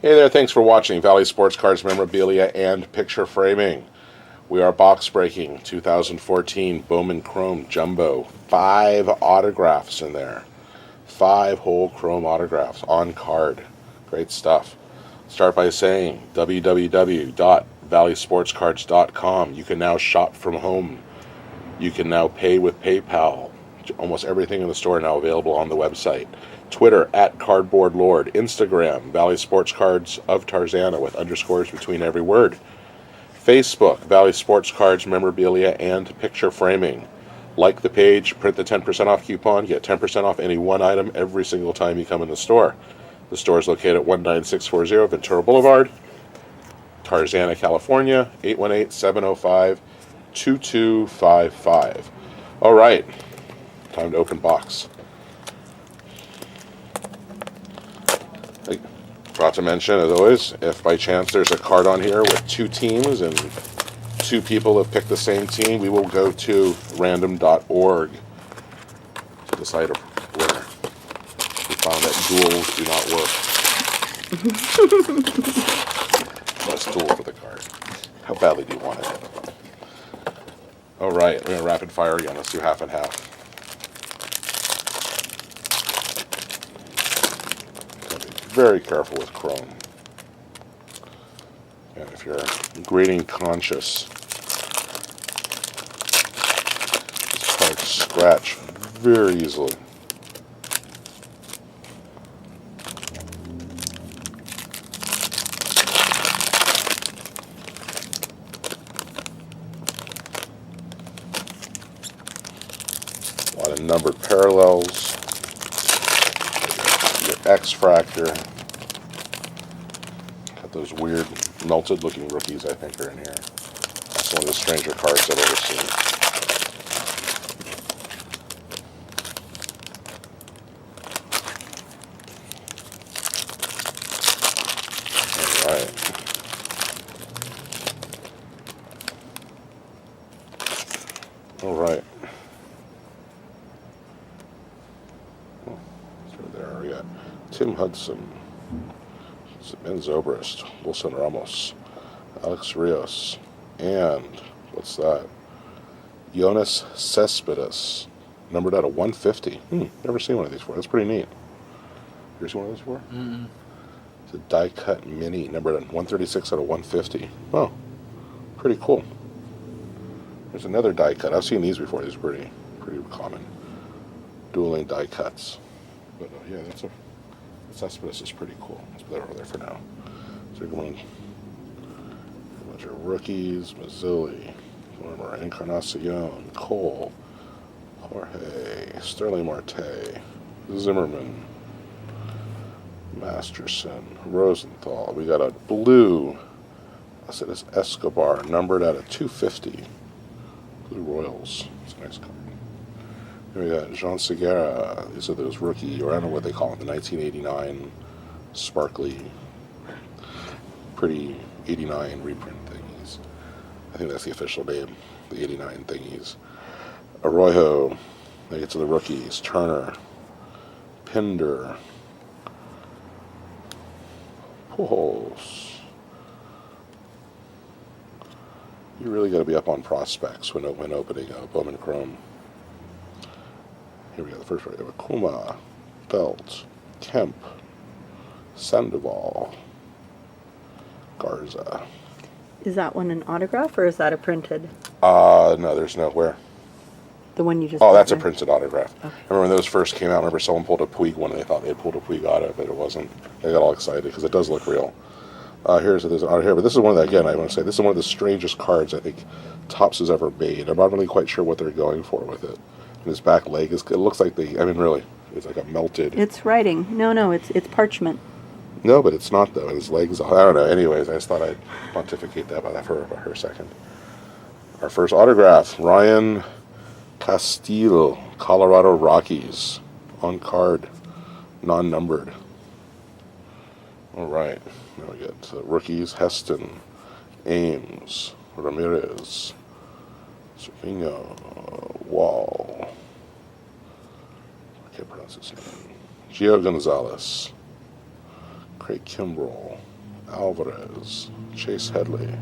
Hey there, thanks for watching Valley Sports Cards Memorabilia and Picture Framing. We are box breaking 2014 Bowman Chrome Jumbo. 5 autographs in there. 5 whole chrome autographs on card. Great stuff. Start by saying www.valleysportscards.com. You can now shop from home. You can now pay with PayPal. Almost everything in the store now available on the website. Twitter @CardboardLord. Instagram Valley Sports Cards of Tarzana with underscores between every word. Facebook Valley Sports Cards Memorabilia and Picture Framing. Like the page, print the 10% off coupon, get 10% off any one item every single time you come in the store. The store is located at 19640 Ventura Boulevard, Tarzana, California, 818-705-2255. All right, time to open box. I forgot to mention, as always, if by chance there's a card on here with 2 teams and 2 people have picked the same team, we will go to random.org to decide a winner. We found that duels do not work. Let's duel for the card. How badly do you want it? All right, we're going to rapid fire again. Let's do half and half. Very careful with chrome. And if you're grading conscious, this card scratch very easily. A lot of numbered parallels. X-Fractor. Got those weird melted looking rookies I think are in here. That's one of the stranger cards I've ever seen. Alright. There we got Tim Hudson, Ben Zobrist, Wilson Ramos, Alex Rios, and what's that? Jonas Cespedes, numbered out of 150. Never seen one of these before. That's pretty neat. You ever seen one of these before? Mm-mm. It's a die cut mini, numbered at 136 out of 150. Oh, pretty cool. There's another die cut. I've seen these before. These are pretty common. Dueling die cuts. But yeah, Cespedes is pretty cool. Let's put that over there for now. So we're going a bunch of rookies, Mazzilli, Encarnacion, Cole, Jorge, Sterling Marte, Zimmerman, Masterson, Rosenthal. We got a blue, I said it's Escobar, numbered out of 250. Blue Royals. It's a nice card. Here we got Jean Segura. These are those rookie, or I don't know what they call them, the 1989 sparkly, pretty 89 reprint thingies. I think that's the official name, the 89 thingies. Arroyo. They get to the rookies. Turner. Pinder. Pujols. You really got to be up on prospects when opening Bowman Chrome. Here we go, the first right there. Kuma, Belt, Kemp, Sandoval, Garza. Is that one an autograph or is that a printed? No, there's nowhere. The one you just... Oh, that's a printed autograph. Okay. Remember when those first came out, I remember someone pulled a Puig one and they thought they had pulled a Puig out of it. It wasn't. They got all excited because it does look real. There's an auto here, but this is one of the, again, I want to say, this is one of the strangest cards I think Topps has ever made. I'm not really quite sure what they're going for with it. And his back leg, it looks like really, it's like a melted... It's writing. No, it's parchment. No, but it's not, though. His legs, I don't know. Anyways, I just thought I'd pontificate that about her second. Our first autograph, Ryan Castillo, Colorado Rockies, on card, non-numbered. All right, now we get rookies, Heston, Ames, Ramirez, Cervino, Wall, I can't pronounce his name, Gio Gonzalez, Craig Kimbrell, Alvarez, Chase Headley,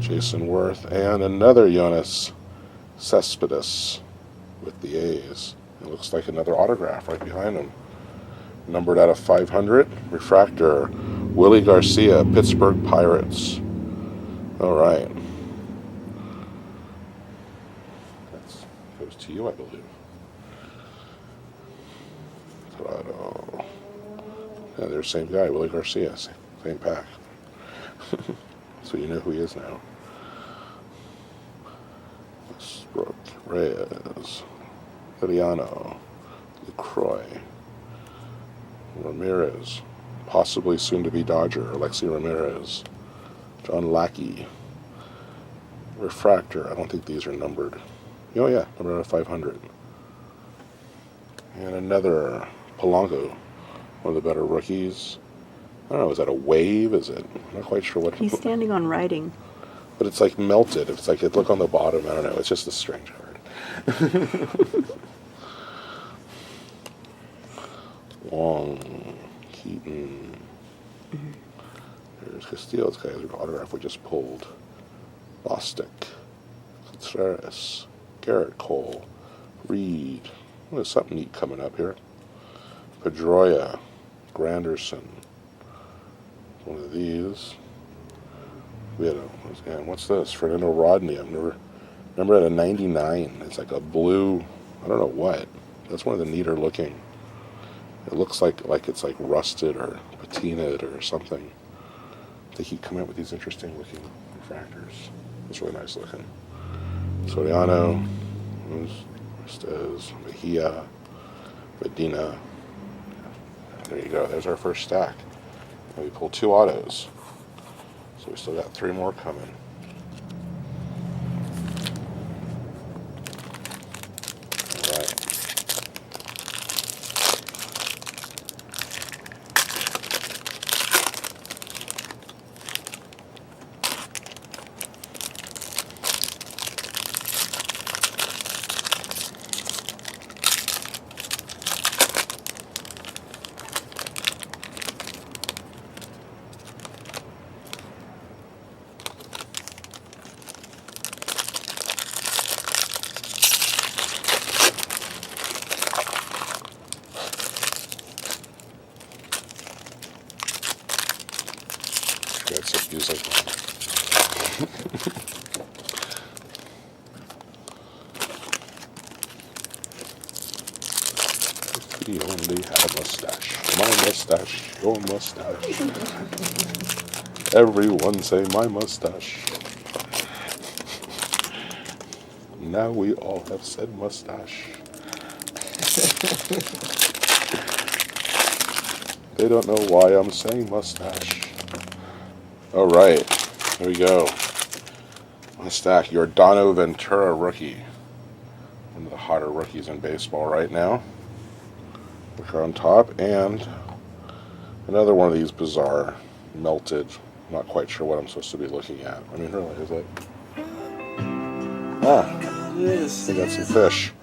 Jason Worth, and another Jonas Cespedes with the A's. It looks like another autograph right behind him. Numbered out of 500. Refractor, Willie Garcia, Pittsburgh Pirates. All right. That goes to you, I believe. Toronto. Yeah, they're the same guy, Willie Garcia. Same pack. So you know who he is now. Westbrook, Reyes, Liriano, LaCroix, Ramirez, possibly soon to be Dodger, Alexi Ramirez, John Lackey, Refractor. I don't think these are numbered. Oh yeah, numbered out of 500. And another Polanco, one of the better rookies. I don't know, is that a wave? Is it? I'm not quite sure what. He's standing on writing. But it's like melted. It's like, look on the bottom. I don't know. It's just a strange card. Wong, Keaton. There's Castillo's guy's autograph we just pulled. Bostic, Contreras, Garrett Cole, Reed. Oh, there's something neat coming up here. Pedroia, Granderson. One of these. We had what's this? Fernando Rodney. Remember at a 99. It's like a blue, I don't know what. That's one of the neater looking. It looks like it's like rusted or patinaed or something. They keep coming up with these interesting looking refractors. It's really nice looking. Soriano, Estes, Mejia, Medina. There you go. There's our first stack. And we pulled 2 autos. So we still got 3 more coming. All right. That's some music. If he only had a mustache. My mustache, your mustache. Everyone say my mustache. Now we all have said mustache. They don't know why I'm saying mustache. All right, here we go. On the stack, your Dono Ventura rookie. One of the hotter rookies in baseball right now. Look on top, and another one of these bizarre, melted. Not quite sure what I'm supposed to be looking at. I mean, really, is it? Ah, they got some fish.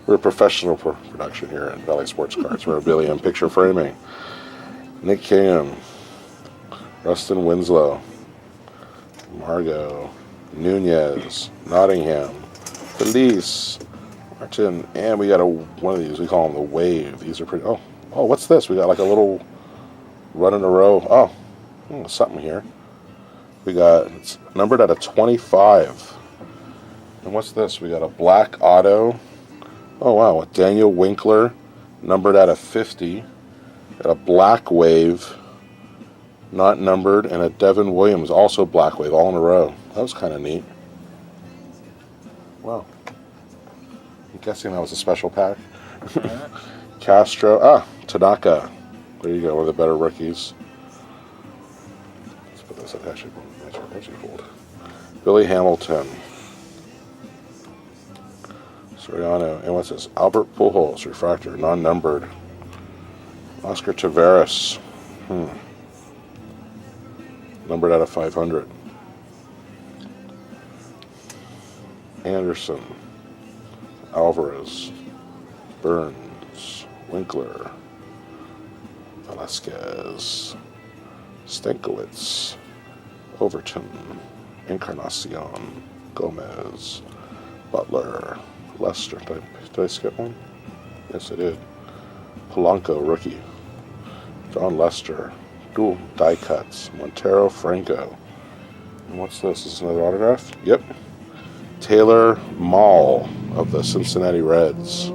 We're a professional production here at Valley Sports Cards. We're a Billy picture framing. Nick Cam, Rustin Winslow, Margot, Nunez, Nottingham, Felice, Martin, and we got one of these. We call them the Wave. These are pretty. Oh, what's this? We got like a little run in a row. Oh, something here. We got, it's numbered at a 25. And what's this? We got a black auto. Oh wow, with Daniel Winkler, numbered at a 50. Got a black Wave, not numbered, and a Devin Williams, also black Wave, all in a row. That was kind of neat. Wow. I'm guessing that was a special pack. Castro, Tanaka. There you go, one of the better rookies. Let's put this up, actually cool. Billy Hamilton. Soriano, and what's this? Albert Pujols, refractor, non-numbered. Oscar Taveras, numbered out of 500. Anderson, Alvarez, Burns, Winkler, Velasquez, Stankiewicz, Overton, Encarnacion, Gomez, Butler, Lester. Did I skip one? Yes, I did. Polanco, rookie. John Lester. Dual die cuts. Montero, Franco. And what's this? Is this another autograph? Yep. Taylor Mall of the Cincinnati Reds.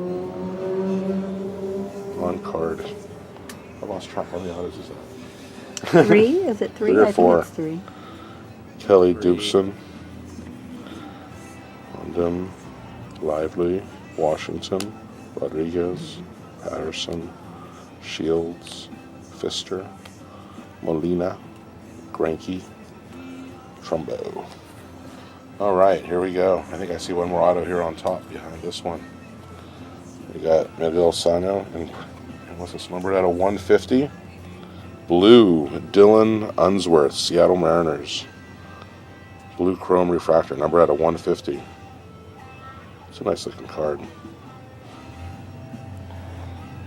On card. I lost track. How many autos is that? 3? Is it 3? 3 or I 4. think it's 3. Kelly Dubson. London. Lively. Washington. Rodriguez. Patterson. Shields. Pfister. Molina. Greinke. Trumbo. All right, here we go. I think I see one more auto here on top behind this one. We got Miguel Sano, and what's this numbered out of 150? Blue, Dylan Unsworth, Seattle Mariners. Blue chrome refractor, number out of 150. It's a nice looking card.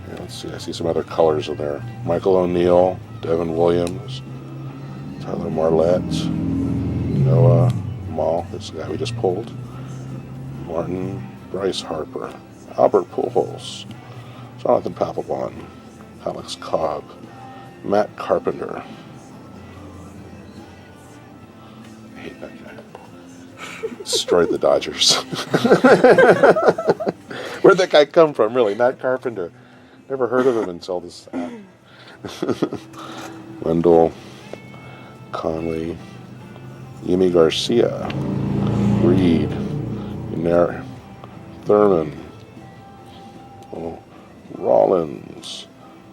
Yeah, let's see, I see some other colors in there. Michael O'Neill, Devin Williams, Tyler Marlette, Noah Mall, this guy we just pulled. Martin, Bryce Harper, Albert Pujols, Jonathan Papelbon, Alex Cobb, Matt Carpenter. I hate that guy. Destroyed the Dodgers. Where'd that guy come from, really? Matt Carpenter. Never heard of him until this. Wendell, Conley, Yimi Garcia, Reed, Thurman, Rollins,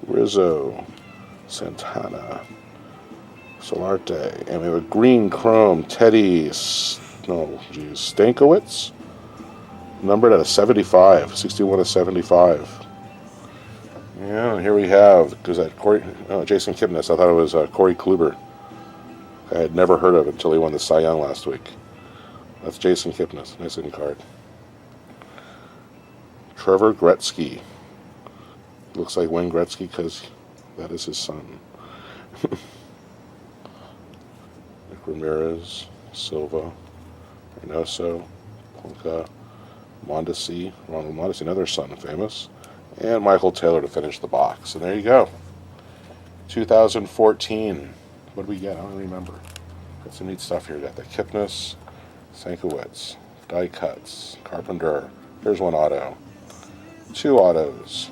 Rizzo, Santana, Solarte, and we have a green chrome Teddy, Stankiewicz, numbered at a 75, 61 to 75. Yeah, here we have, because that Jason Kipnis, I thought it was Corey Kluber. I had never heard of it until he won the Cy Young last week. That's Jason Kipnis. Nice looking card. Trevor Gretzky. Looks like Wayne Gretzky because that is his son. Nick Ramirez, Silva, Reynoso, Polka, Mondesi, Ronald Mondesi, another son famous, and Michael Taylor to finish the box. And there you go. 2014. What did we get? I don't remember. Got some neat stuff here. Got the Kipnis, Stankiewicz, die cuts, Carpenter. Here's one auto. 2 autos.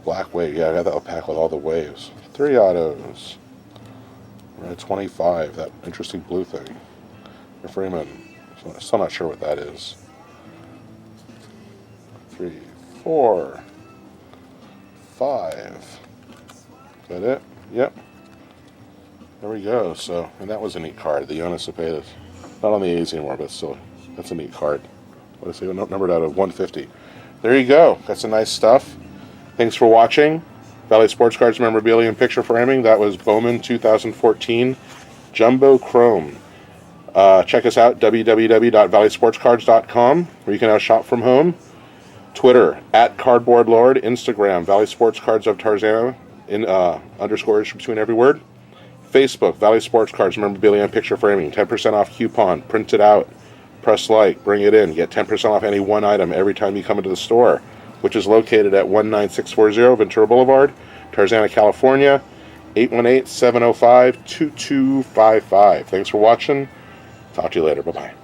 Black wave. Yeah, I got that pack with all the waves. 3 autos. We're at 25. That interesting blue thing. Freeman. Still not sure what that is. 3, 4, 5. Is that it? Yep. There we go. So, and that was a neat card. The Jonas Cepedas. Not on the A's anymore, but still, that's a neat card. What is it? Numbered out of 150. There you go. Got some nice stuff. Thanks for watching. Valley Sports Cards Memorabilia and Picture Framing. That was Bowman 2014 Jumbo Chrome. Check us out, www.valleysportscards.com, where you can now shop from home. Twitter, @CardboardLord. Instagram, Valley Sports Cards of Tarzana, in underscores between every word. Facebook, Valley Sports Cards Memorabilia and Picture Framing. 10% off coupon. Print it out. Press like. Bring it in. Get 10% off any one item every time you come into the store, which is located at 19640 Ventura Boulevard, Tarzana, California, 818-705-2255. Thanks for watching. Talk to you later. Bye-bye.